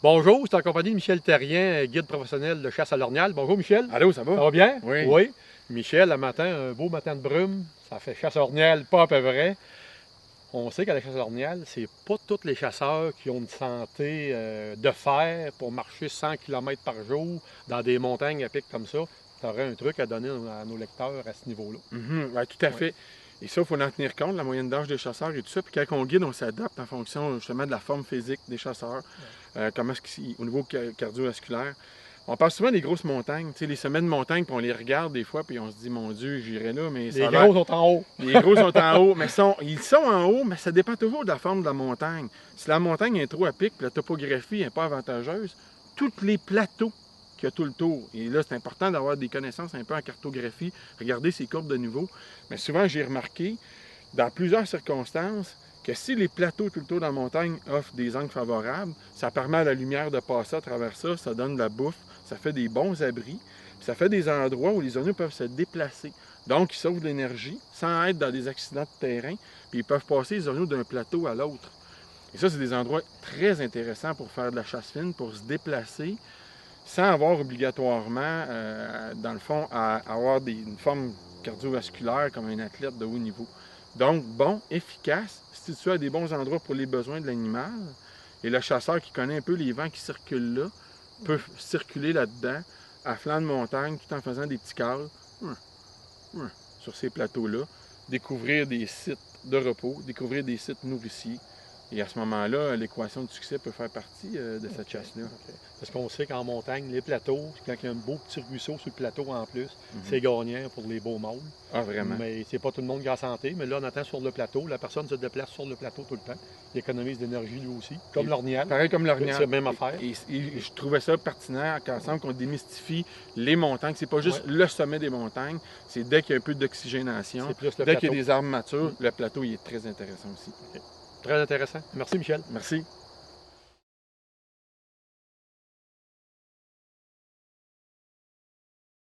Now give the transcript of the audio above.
Bonjour, c'est en compagnie de Michel Terrien, guide professionnel de chasse à l'orignal. Bonjour Michel. Allô, ça va? Ça va bien? Oui. Oui. Michel, le matin, un beau matin de brume, ça fait chasse à l'orignal, pas à peu vrai. On sait qu'à la chasse à l'orignal, c'est pas tous les chasseurs qui ont une santé de fer pour marcher 100 km par jour dans des montagnes à pic comme ça. Tu aurais un truc à donner à nos lecteurs à ce niveau-là. Ouais, tout à Oui. fait. Et ça, il faut en tenir compte, la moyenne d'âge des chasseurs et tout ça. Puis quand on guide, on s'adapte en fonction justement de la forme physique des chasseurs, comment est-ce qu'ils, au niveau cardiovasculaire. On parle souvent des grosses montagnes, tu sais, les sommets de montagne, puis on les regarde des fois, puis on se dit, mon Dieu, j'irai là, mais ça Les a l'air. gros sont en haut. Les gros sont en haut, mais ils sont en haut, mais ça dépend toujours de la forme de la montagne. Si la montagne est trop à pic, puis la topographie n'est pas avantageuse, tous les plateaux qu'il y a tout le tour, et là c'est important d'avoir des connaissances un peu en cartographie, regarder ces courbes de niveau, mais souvent j'ai remarqué, dans plusieurs circonstances, que si les plateaux tout le tour de la montagne offrent des angles favorables, ça permet à la lumière de passer à travers ça, ça donne de la bouffe, ça fait des bons abris, puis ça fait des endroits où les oignons peuvent se déplacer. Donc, ils sauvent de l'énergie sans être dans des accidents de terrain, puis ils peuvent passer les oignons d'un plateau à l'autre. Et ça, c'est des endroits très intéressants pour faire de la chasse fine, pour se déplacer, sans avoir obligatoirement, dans le fond, à avoir une forme cardiovasculaire comme un athlète de haut niveau. Donc, bon, efficace, situé à des bons endroits pour les besoins de l'animal. Et le chasseur qui connaît un peu les vents qui circulent là, peut circuler là-dedans, à flanc de montagne, tout en faisant des petits cals sur ces plateaux-là, découvrir des sites de repos, découvrir des sites nourriciers. Et à ce moment-là, l'équation de succès peut faire partie de cette chasse-là. OK. Parce qu'on sait qu'en montagne, les plateaux, quand il y a un beau petit ruisseau sur le plateau en plus, c'est gagnant pour les beaux mâles. Ah, vraiment? Mais c'est pas tout le monde qui a la santé. Mais là, on attend sur le plateau. La personne se déplace sur le plateau tout le temps. Il économise de l'énergie lui aussi. Comme l'orignal. Pareil comme l'orignal. C'est la même affaire. Et je trouvais ça pertinent ensemble qu'on démystifie les montagnes. C'est pas juste le sommet des montagnes, c'est dès qu'il y a un peu d'oxygénation, dès qu'il y a des arbres matures, le plateau il est très intéressant aussi. Okay. Très intéressant. Merci Michel. Merci.